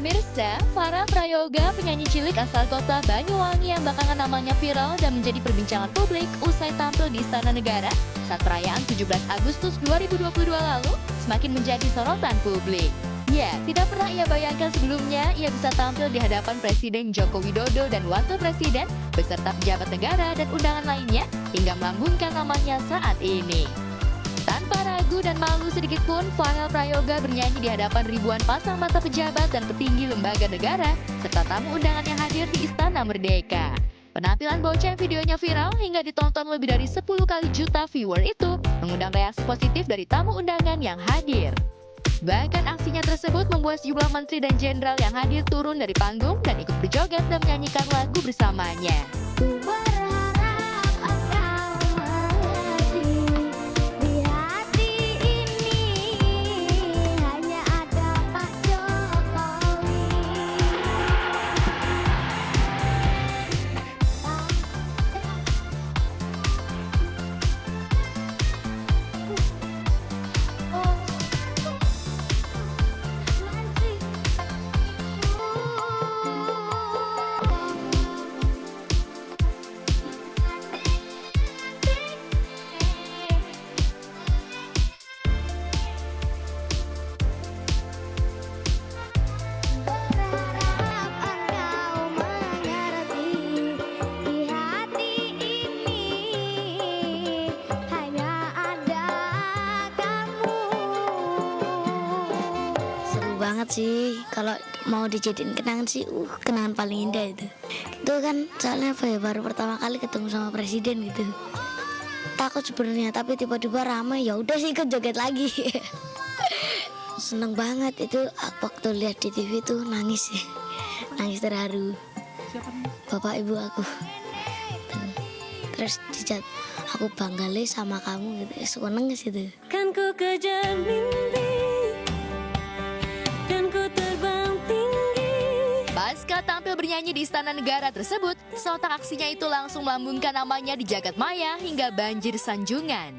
Pemirsa, Farel Prayoga, penyanyi cilik asal kota Banyuwangi yang belakangan namanya viral dan menjadi perbincangan publik usai tampil di Istana Negara saat perayaan 17 Agustus 2022 lalu semakin menjadi sorotan publik. Ya, tidak pernah ia bayangkan sebelumnya ia bisa tampil di hadapan Presiden Joko Widodo dan Wakil Presiden beserta pejabat negara dan undangan lainnya hingga melambungkan namanya saat ini. Tanpa ragu dan malu sedikit pun, Farel Prayoga bernyanyi di hadapan ribuan pasang mata pejabat dan petinggi lembaga negara, serta tamu undangan yang hadir di Istana Merdeka. Penampilan bocah yang videonya viral hingga ditonton lebih dari 10 kali juta viewer itu mengundang reaksi positif dari tamu undangan yang hadir. Bahkan aksinya tersebut membuat sejumlah menteri dan jenderal yang hadir turun dari panggung dan ikut berjoget dan menyanyikan lagu bersamanya. Banget sih kalau mau dijadiin kenangan sih kenangan paling indah itu kan soalnya apa ya, baru pertama kali ketemu sama presiden gitu, takut sebenarnya tapi tiba-tiba ramai, ya udah sih ikut joget lagi. Seneng banget itu waktu lihat di TV tuh, nangis terharu. Bapak ibu aku terus dijat, aku bangga le sama kamu gitu, seneng gitu. Kan ku kejar mimpi. Pasca tampil bernyanyi di Istana Negara tersebut, sontak aksinya itu langsung melambungkan namanya di jagat maya hingga banjir sanjungan.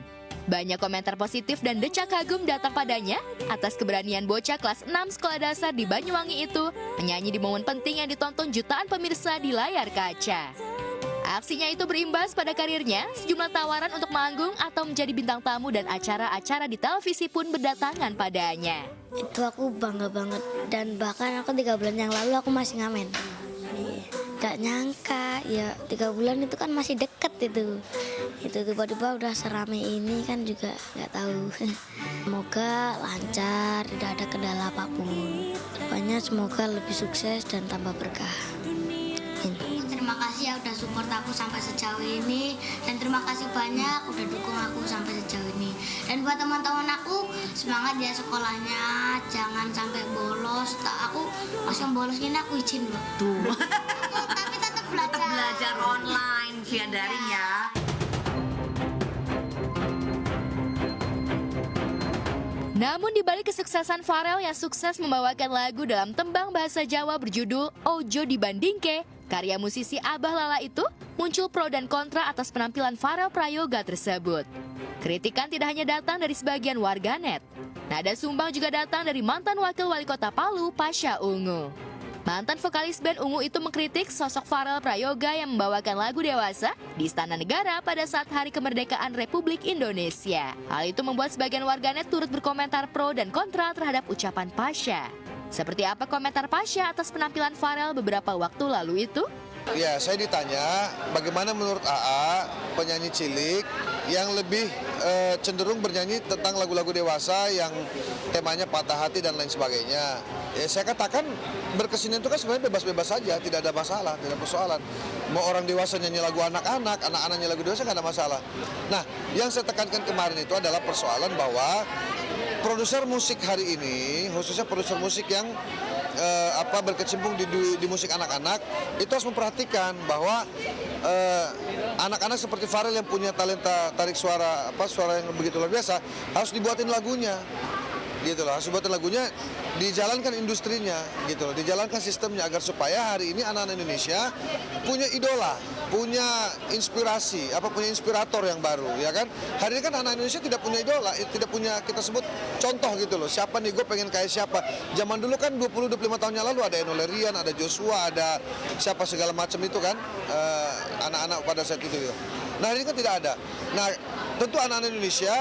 Banyak komentar positif dan decak kagum datang padanya atas keberanian bocah kelas 6 sekolah dasar di Banyuwangi itu menyanyi di momen penting yang ditonton jutaan pemirsa di layar kaca. Aksinya itu berimbas pada karirnya, sejumlah tawaran untuk manggung atau menjadi bintang tamu dan acara-acara di televisi pun berdatangan padanya. Itu aku bangga banget, dan bahkan aku 3 bulan yang lalu aku masih ngamen. Gak nyangka ya 3 bulan itu kan masih deket itu tiba-tiba udah serame ini kan juga gak tahu. Semoga lancar, tidak ada kendala apapun. Pokoknya semoga lebih sukses dan tambah berkah. Terima kasih ya udah support aku sampai sejauh ini, dan terima kasih banyak udah dukung aku sampai sejauh ini. Dan buat teman-teman aku, semangat ya sekolahnya, jangan sampai bolos. Aku masih bolos gini aku izin loh. Tuh. Tapi tetap belajar. Tetap belajar online via daring ya. Namun di balik kesuksesan Farel yang sukses membawakan lagu dalam tembang bahasa Jawa berjudul Ojo Dibandingke, karya musisi Abah Lala itu, muncul pro dan kontra atas penampilan Farel Prayoga tersebut. Kritikan tidak hanya datang dari sebagian warganet. Nada sumbang juga datang dari mantan wakil wali kota Palu, Pasha Ungu. Mantan vokalis band Ungu itu mengkritik sosok Farel Prayoga yang membawakan lagu dewasa di Istana Negara pada saat Hari Kemerdekaan Republik Indonesia. Hal itu membuat sebagian warganet turut berkomentar pro dan kontra terhadap ucapan Pasha. Seperti apa komentar Pasha atas penampilan Farel beberapa waktu lalu itu? Ya, saya ditanya bagaimana menurut AA, penyanyi cilik yang lebih cenderung bernyanyi tentang lagu-lagu dewasa yang temanya patah hati dan lain sebagainya. Ya, saya katakan berkesenian itu kan sebenarnya bebas-bebas saja, tidak ada masalah, tidak ada persoalan. Mau orang dewasa nyanyi lagu anak-anak, anak-anak nyanyi lagu dewasa nggak ada masalah. Nah, yang saya tekankan kemarin itu adalah persoalan bahwa produser musik hari ini, khususnya produser musik yang berkecimpung di musik anak-anak, itu harus memperhatikan bahwa anak-anak seperti Farel yang punya talenta tarik suara, suara yang begitu luar biasa, harus dibuatin lagunya. gitu loh. Hasil buatan lagunya dijalankan industrinya gitu loh, dijalankan sistemnya agar supaya hari ini anak-anak Indonesia punya idola, punya inspirasi, punya inspirator yang baru, ya kan? Hari ini kan anak Indonesia tidak punya idola, tidak punya kita sebut contoh gitu loh. Siapa nih gue pengen kayak siapa? Zaman dulu kan 20-25 tahun yang lalu ada Eno Lerian, ada Joshua, ada siapa segala macam itu kan, anak-anak pada saat itu. Gitu. Nah ini kan tidak ada. Nah tentu anak-anak Indonesia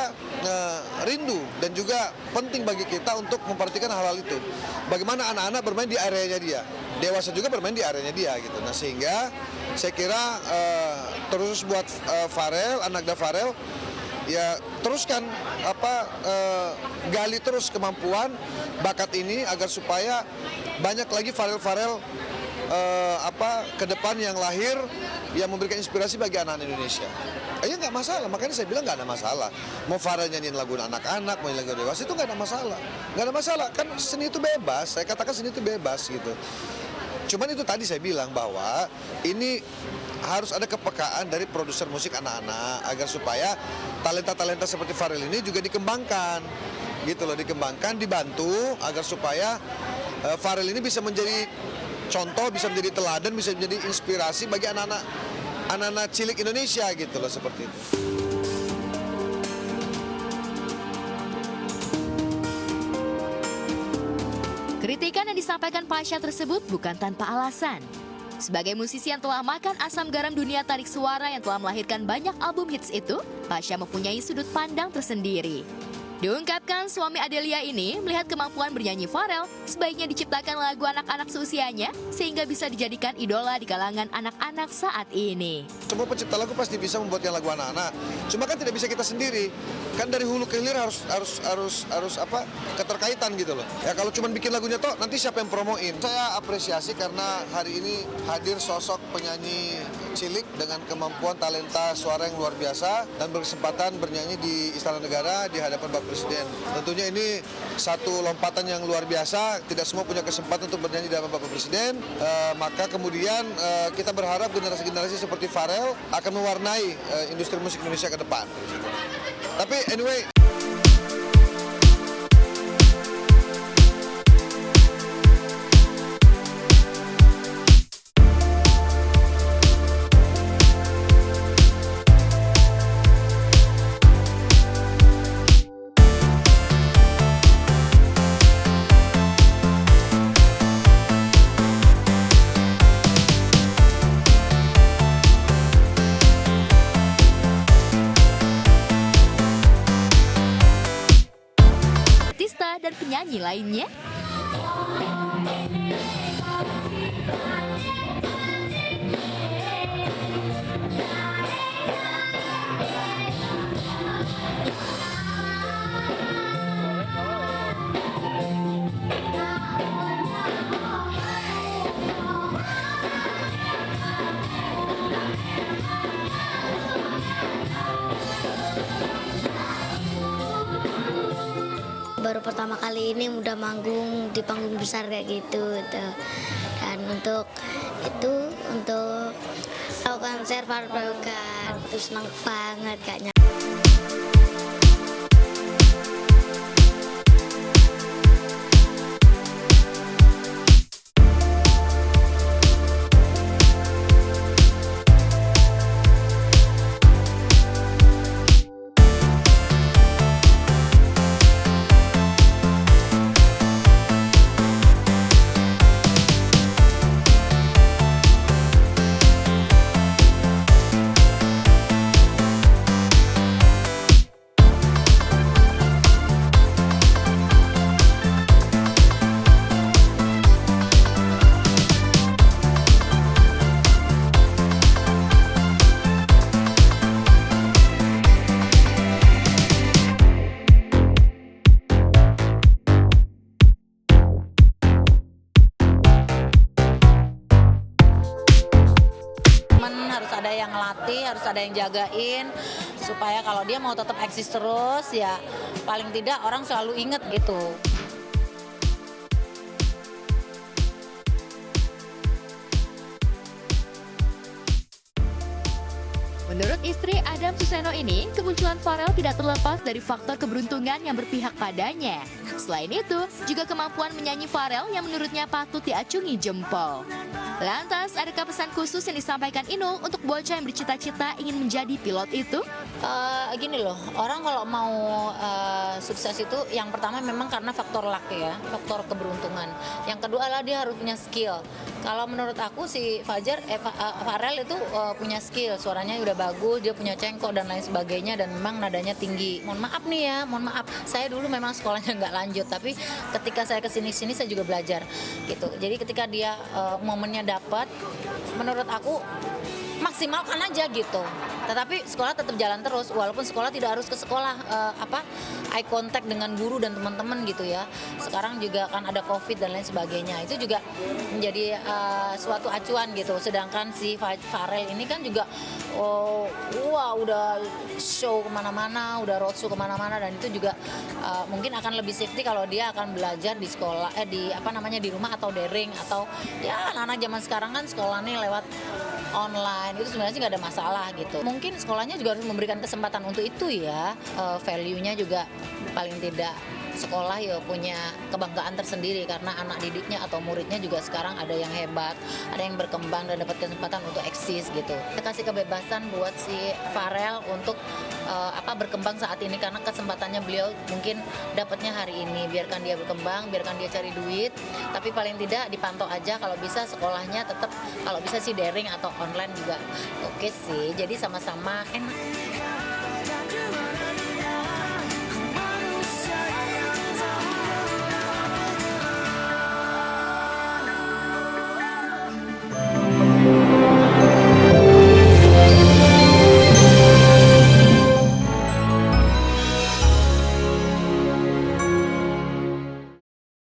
rindu dan juga penting bagi kita untuk memperhatikan hal-hal itu. Bagaimana anak-anak bermain di areanya dia, dewasa juga bermain di areanya dia gitu. Nah sehingga saya kira terus buat Pharrell, anak Pharrell, ya teruskan gali terus kemampuan bakat ini agar supaya banyak lagi Pharrell ke depan yang lahir yang memberikan inspirasi bagi anak-anak Indonesia. Ya nggak masalah, makanya saya bilang nggak ada masalah. Mau Pharrell nyanyiin lagu anak-anak, mau nyanyiin lagu dewasa itu nggak ada masalah. Nggak ada masalah, kan seni itu bebas, saya katakan seni itu bebas gitu. Cuman itu tadi saya bilang bahwa ini harus ada kepekaan dari produser musik anak-anak agar supaya talenta-talenta seperti Pharrell ini juga dikembangkan gitu loh, dikembangkan, dibantu agar supaya Pharrell ini bisa menjadi contoh, bisa menjadi teladan, bisa menjadi inspirasi bagi anak-anak cilik Indonesia gitu loh, seperti itu. Kritikan yang disampaikan Pasha tersebut bukan tanpa alasan. Sebagai musisi yang telah makan asam garam dunia tarik suara yang telah melahirkan banyak album hits itu, Pasha mempunyai sudut pandang tersendiri. Diungkapkan suami Adelia ini melihat kemampuan bernyanyi Pharrell, sebaiknya diciptakan lagu anak-anak seusianya sehingga bisa dijadikan idola di kalangan anak-anak saat ini. Semua pencipta lagu pasti bisa membuatkan lagu anak-anak. Cuma kan tidak bisa kita sendiri. Kan dari hulu ke hilir harus keterkaitan gitu loh. Ya kalau cuma bikin lagunya toh nanti siapa yang promoin. Saya apresiasi karena hari ini hadir sosok penyanyi cilik dengan kemampuan talenta suara yang luar biasa dan berkesempatan bernyanyi di Istana Negara di hadapan Bapak Presiden. Tentunya ini satu lompatan yang luar biasa, tidak semua punya kesempatan untuk bernyanyi di hadapan Bapak Presiden. Maka kemudian kita berharap generasi-generasi seperti Pharrell akan mewarnai industri musik Indonesia ke depan. Tapi anyway, artista dan penyanyi lainnya. Baru pertama kali ini udah manggung di panggung besar kayak gitu. Dan untuk konser Pharrell itu senang banget kayaknya. Harus ada yang ngelatih, harus ada yang jagain supaya kalau dia mau tetap eksis terus ya paling tidak orang selalu inget gitu. Menurut istri Adam Suseno ini, kemunculan Farel tidak terlepas dari faktor keberuntungan yang berpihak padanya. Selain itu, juga kemampuan menyanyi Farel yang menurutnya patut diacungi jempol. Lantas, adakah pesan khusus yang disampaikan Inul untuk bocah yang bercita-cita ingin menjadi pilot itu? Gini loh, orang kalau mau sukses itu yang pertama memang karena faktor luck ya, faktor keberuntungan. Yang kedua adalah dia harus punya skill. Kalau menurut aku si Farel itu punya skill, suaranya udah bagus, dia punya cengkok dan lain sebagainya dan memang nadanya tinggi. Mohon maaf nih ya, mohon maaf. Saya dulu memang sekolahnya nggak lanjut, tapi ketika saya kesini-sini saya juga belajar gitu. Jadi ketika dia momennya dapat, menurut aku maksimalkan aja gitu. Tetapi sekolah tetap jalan terus, walaupun sekolah tidak harus ke sekolah eye contact dengan guru dan teman-teman gitu ya. Sekarang juga kan ada COVID dan lain sebagainya. Itu juga menjadi suatu acuan gitu. Sedangkan si Farel ini kan juga udah show kemana-mana, udah roadshow kemana-mana dan itu juga mungkin akan lebih safety kalau dia akan belajar di sekolah di rumah atau daring atau ya anak-anak zaman sekarang kan sekolahnya lewat online itu sebenarnya sih nggak ada masalah gitu. Mungkin sekolahnya juga harus memberikan kesempatan untuk itu ya, value-nya juga paling tidak sekolah ya punya kebanggaan tersendiri karena anak didiknya atau muridnya juga sekarang ada yang hebat, ada yang berkembang dan dapat kesempatan untuk eksis gitu. Kita kasih kebebasan buat si Farel untuk berkembang saat ini karena kesempatannya beliau mungkin dapatnya hari ini. Biarkan dia berkembang, biarkan dia cari duit, tapi paling tidak dipantau aja kalau bisa sekolahnya tetap kalau bisa sih daring atau online juga oke sih. Jadi sama-sama enak.